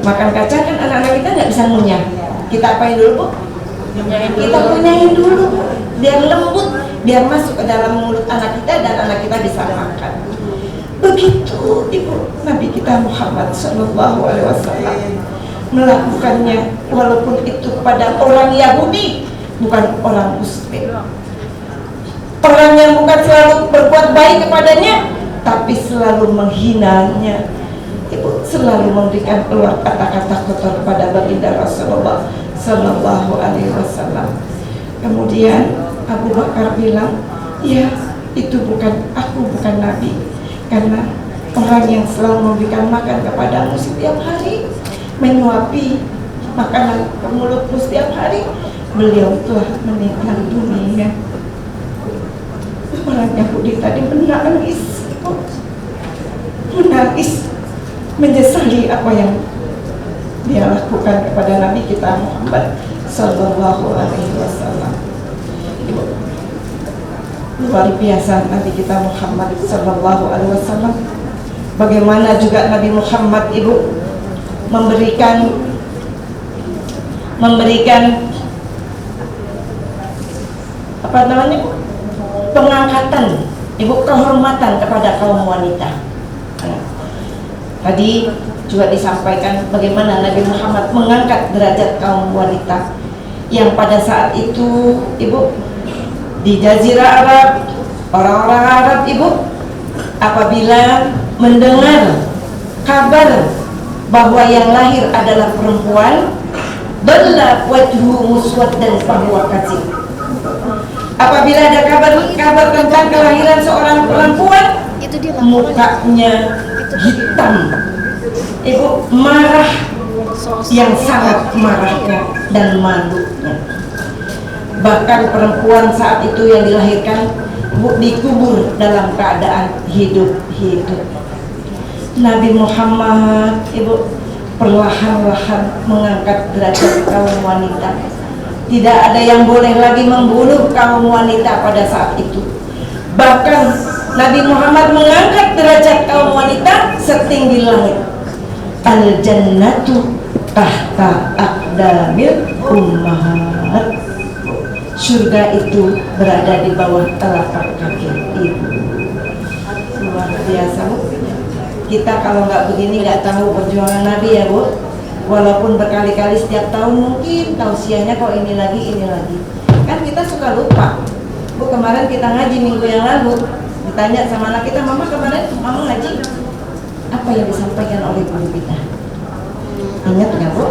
makan kacang kan anak-anak kita nggak bisa ngunyah. Kita apain dulu Bu? Kita kunyahin dulu Bu, biar lembut, biar masuk ke dalam mulut anak kita dan anak kita bisa makan. Begitu Ibu Nabi kita Muhammad SAW melakukannya, walaupun itu kepada orang Yahudi, bukan orang Muslim, orang yang bukan selalu berbuat baik kepadanya, tapi selalu menghinanya. Ibu selalu memberikan keluar kata-kata kotor kepada baginda Rasulullah Sallallahu Alaihi Wasallam. Kemudian Abu Bakar bilang, ya itu aku bukan Nabi, karena orang yang selalu memberikan makan kepadamu setiap hari, menyuapi makanan ke mulutmu setiap hari, beliau telah meninggal dunia. Orang Yahudi tadi menangis, menyesali apa yang dia lakukan kepada Nabi kita Muhammad Sallallahu Alaihi Wasallam. Luar biasa Nabi kita Muhammad Sallallahu Alaihi Wasallam. Bagaimana juga Nabi Muhammad Ibu memberikan apa namanya, pengangkatan Ibu, kehormatan kepada kaum wanita. Tadi juga disampaikan bagaimana Nabi Muhammad mengangkat derajat kaum wanita yang pada saat itu, Ibu, di Jazirah Arab, orang-orang Arab, Ibu, apabila mendengar kabar bahwa yang lahir adalah perempuan, balla wajhu muswaddan fahuwa kadzib. Apabila ada kabar tentang kelahiran seorang perempuan, mukanya hitam, Ibu, marah, yang sangat marahnya dan malunya. Bahkan perempuan saat itu yang dilahirkan, Ibu, dikubur dalam keadaan hidup-hidup. Nabi Muhammad, Ibu, perlahan-lahan mengangkat derajat kaum wanita. Tidak ada yang boleh lagi membunuh kaum wanita pada saat itu. Bahkan Nabi Muhammad mengangkat derajat kaum wanita setinggi langit. Al-jannatu tahta aqdamil ummahat. Surga itu berada di bawah telapak kaki ibu. Luar biasa, Bu. Kita kalau nggak begini nggak tahu perjuangan Nabi, ya, Bu. Walaupun berkali-kali setiap tahun mungkin tausiahnya kok ini lagi. Kan kita suka lupa. Bu, kemarin kita ngaji minggu yang lalu, ditanya sama anak kita, Mama kemarin Mama ngaji apa yang disampaikan oleh guru kita? Ingat nggak, Bu?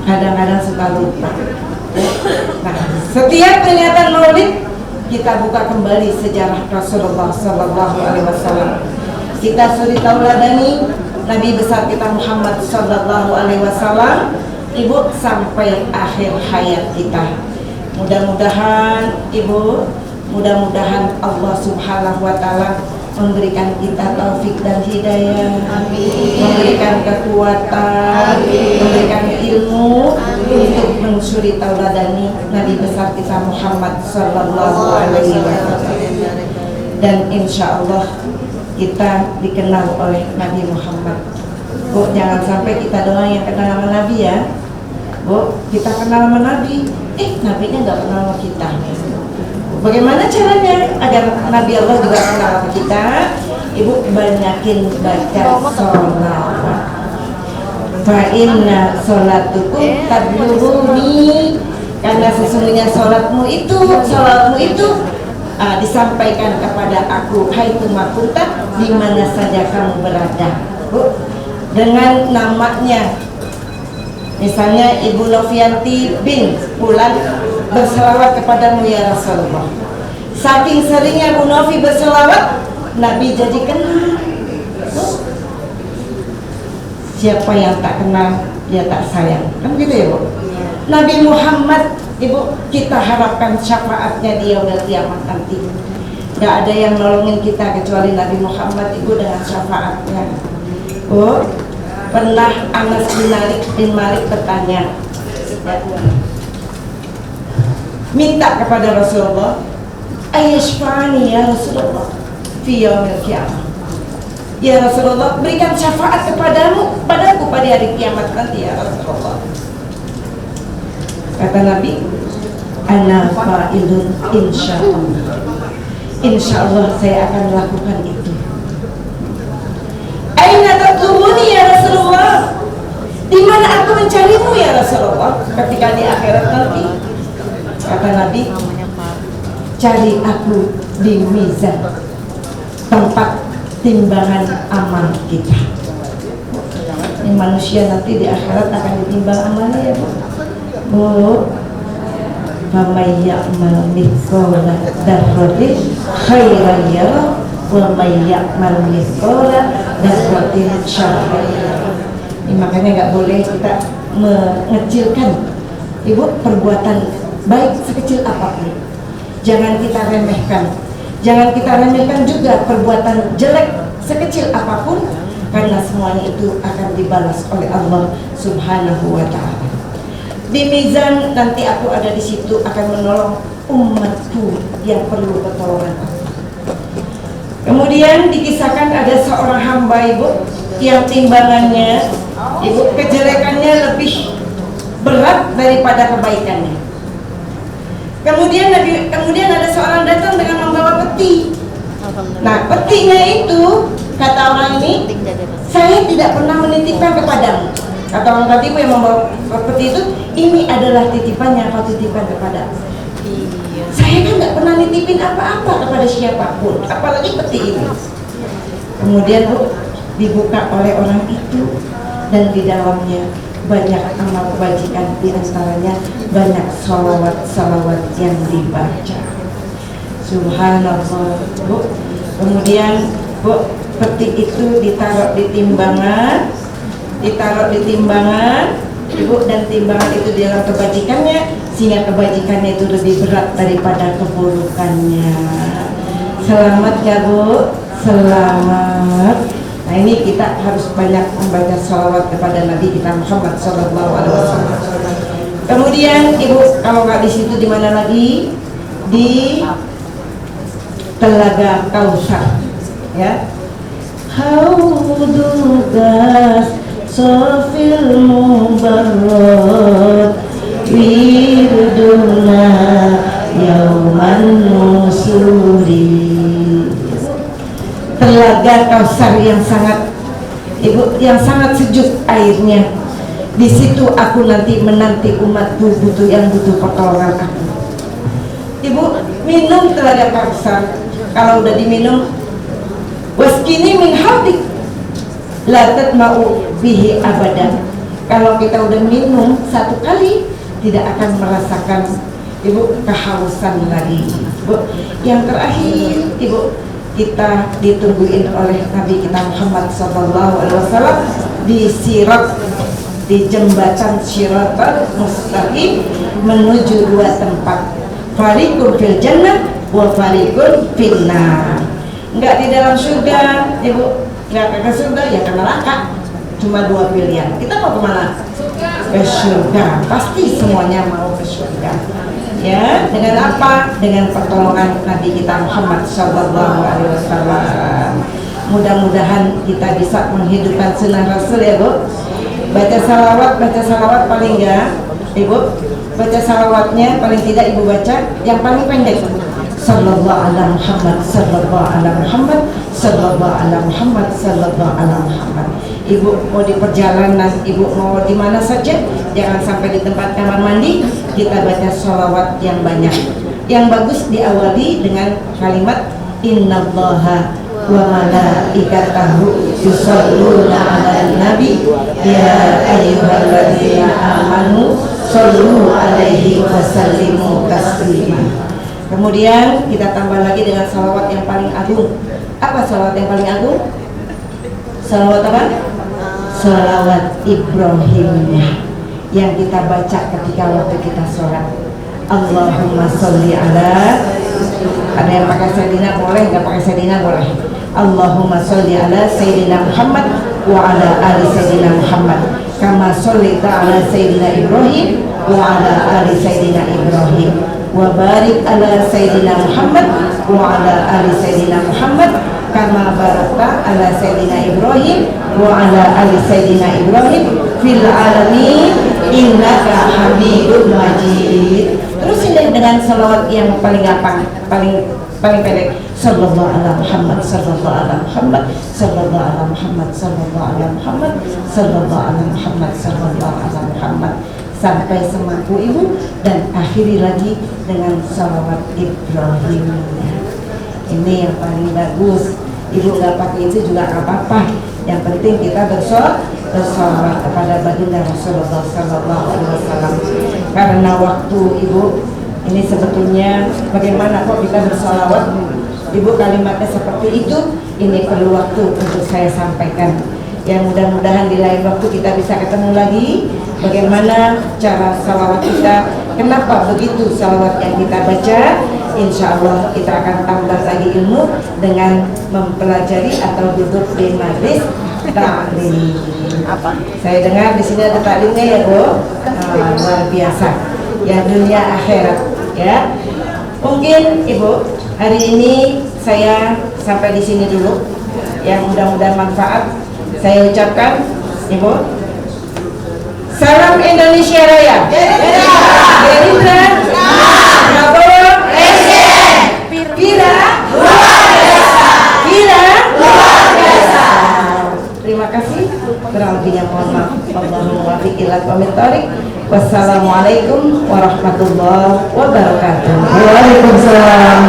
Kadang-kadang suka lupa. Nah, setiap peringatan Maulid kita buka kembali sejarah Rasulullah Sallallahu Alaihi Wasallam. Kita suri tauladani Nabi besar kita Muhammad Sallallahu Alaihi Wasallam, Ibu, sampai akhir hayat kita. Mudah-mudahan, Ibu, mudah-mudahan Allah Subhanahu Wa Taala memberikan kita taufik dan hidayah, memberikan kekuatan, memberikan ilmu untuk mensuri tauladani Nabi besar kita Muhammad Sallallahu Alaihi Wasallam. Dan insya Allah kita dikenal oleh Nabi Muhammad. Bu, jangan sampai kita doang yang kenal sama Nabi, ya. Bu, kita kenal sama Nabi, Nabinya nggak kenal sama kita. Bagaimana caranya agar Nabi Allah juga kenal sama kita? Ibu, banyakin baca sholawat. Fa inna sholatukum tablughuni, karena sesungguhnya sholatmu itu disampaikan kepada aku, hai tumakunta, di mana saja kamu berada. Bu, dengan namanya, misalnya Ibu Novianti bin Fulan berselawat kepadamu ya Rasulullah. Saking seringnya Bu Novi berselawat, Nabi jadi kenal. Siapa yang tak kenal, dia tak sayang. Kan gitu ya, Bu? Nabi Muhammad, Ibu, kita harapkan syafaatnya di yaumil kiamat nanti. Gak ada yang nolongin kita kecuali Nabi Muhammad, Ibu, dengan syafaatnya. Bu, pernah Anas bin Malik bertanya, minta kepada Rasulullah, ayashfa'ani ya Rasulullah fi yaumil kiamat. Ya Rasulullah, berikan syafaat padaku pada hari kiamat nanti ya Rasulullah. Kata Nabi, ana fa'ilun insyaallah. Insyaallah saya akan melakukan itu. Aina tatlubuni ya Rasulullah? Di mana aku mencarimu ya Rasulullah ketika di akhirat nanti? Kata Nabi, cari aku di mizan, tempat timbangan amal kita. Ini manusia nanti di akhirat akan ditimbang amalnya, ya, Bu. Bu, faman ya'mal mithqala dzarratin khairan yarah wa man ya'mal mithqala dzarratin syarran yarah. Ini makanya nggak boleh kita mengecilkan, Ibu, perbuatan baik sekecil apapun. Jangan kita remehkan. Jangan kita remehkan juga perbuatan jelek sekecil apapun, karena semuanya itu akan dibalas oleh Allah Subhanahu wa Ta'ala. Di mizan nanti aku ada di situ akan menolong umatku yang perlu pertolongan aku. Kemudian dikisahkan ada seorang hamba, Ibu, yang timbangannya, Ibu, kejelekannya lebih berat daripada kebaikannya. Kemudian ada seorang datang dengan membawa peti. Nah, petinya itu, kata orang ini, saya tidak pernah menitipkan kepadamu. Kata orang tadi yang membawa peti itu, ini adalah titipan yang kau titipkan kepada. Saya kan nggak pernah nitipin apa-apa kepada siapapun, apalagi peti ini. Kemudian Bu, dibuka oleh orang itu, dan di dalamnya banyak amal kebajikan, di antaranya banyak salawat yang dibaca. Subhanallah Bu. Kemudian Bu, peti itu ditaruh di timbangan, Ibu, dan timbangan itu di dalam kebajikannya, sehingga kebajikannya itu lebih berat daripada keburukannya. Selamat ya Bu, selamat. Nah ini kita harus banyak membaca salawat kepada Nabi kita Muhammad SAW. Kemudian Ibu, kalau nggak di situ di mana lagi? Di Telaga Kausar, ya. Haudul gas sofil mubarrad wirduna yauman nusuri. Telaga Kausar yang sangat Ibu, yang sangat sejuk airnya. Di situ aku nanti menanti umatku yang butuh pertolongan aku. Ibu, minum Telaga Kausar. Kalau udah diminum, waskini min haudik la tatma'u bihi abadan. Kalau kita udah minum satu kali, tidak akan merasakan Ibu kehausan lagi. Ibu, yang terakhir Ibu, kita ditungguin oleh Nabi kita Muhammad SAW di Sirat, di jembatan Siratal Mustaqim menuju dua tempat, fariqun fil jannah wa fariqun fil nar. Enggak di dalam surga Ibu, enggak ke surga ya ke neraka. Cuma dua pilihan. Kita mau kemana? Ke surga. Pasti semuanya mau ke surga. Ya, dengan apa? Dengan pertolongan Nabi kita Muhammad SAW. Mudah-mudahan kita bisa menghidupkan sunnah Rasul ya Bu. Baca salawat paling enggak Ibu, baca salawatnya paling tidak Ibu baca yang paling pendek. Sallallahu ala Muhammad, sallallahu ala Muhammad, sallallahu ala Muhammad, sallallahu ala Muhammad. Ibu mau di perjalanan, Ibu mau di mana saja, jangan sampai di tempat kamar mandi, kita baca sholawat yang banyak. Yang bagus diawali dengan kalimat Innallaha wa malaikatahu yusholluna 'alan nabi ya ayyuhalladzina amanu shollu 'alaihi wa sallimu taslima. Kemudian kita tambah lagi dengan salawat yang paling agung. Apa salawat yang paling agung? Salawat apa? Salawat Ibrahimnya yang kita baca ketika waktu kita sholat. Allahumma sholli ala. Ada yang pakai Sayyidina boleh, nggak pakai Sayyidina boleh. Allahumma sholli ala Sayyidina Muhammad wa ala ali Sayyidina Muhammad kama shollita ala Sayyidina Ibrahim wa ala ali Sayyidina Ibrahim wa barik ala Sayyidina Muhammad wa ala ali Sayyidina Muhammad kama barakta ala Sayyidina Ibrahim wa ala ali Sayyidina Ibrahim fil alamin innaka Hamidum Majid. Terus ini dengan salawat yang paling gampang, paling pendek. Sallallahu ala Muhammad, sallallahu ala Muhammad, sallallahu ala Muhammad, sallallahu ala Muhammad, sallallahu ala Muhammad, sallallahu ala Muhammad, sampai semampu Ibu, dan akhiri lagi dengan salawat Ibrahimnya. Ini yang paling bagus. Ibu nggak pakai itu juga nggak apa-apa. Yang penting kita bersolawat kepada baginda Rasulullah SAW. Karena waktu Ibu ini sebetulnya bagaimana kok kita bersolawat, Ibu kalimatnya seperti itu. Ini perlu waktu untuk saya sampaikan. Yang mudah-mudahan di lain waktu kita bisa ketemu lagi bagaimana cara salawat kita, kenapa begitu salawat yang kita baca. Insya Allah kita akan tambah lagi ilmu dengan mempelajari atau duduk di majlis taklim. Saya dengar di sini ada taklimnya ya Bu, luar biasa. Ya dunia akhirat ya. Mungkin Ibu hari ini saya sampai di sini dulu. Yang mudah-mudahan manfaat. Saya ucapkan Ibu, salam Indonesia Raya. Gerindra, Prabowo, Presiden, Kira luar biasa. Kira luar biasa. Terima kasih. kasih, kurang lebihnya mohon maaf. Wallahul muwaffiq ila aqwamit thoriq. Wassalamualaikum warahmatullahi wabarakatuh. Waalaikumsalam.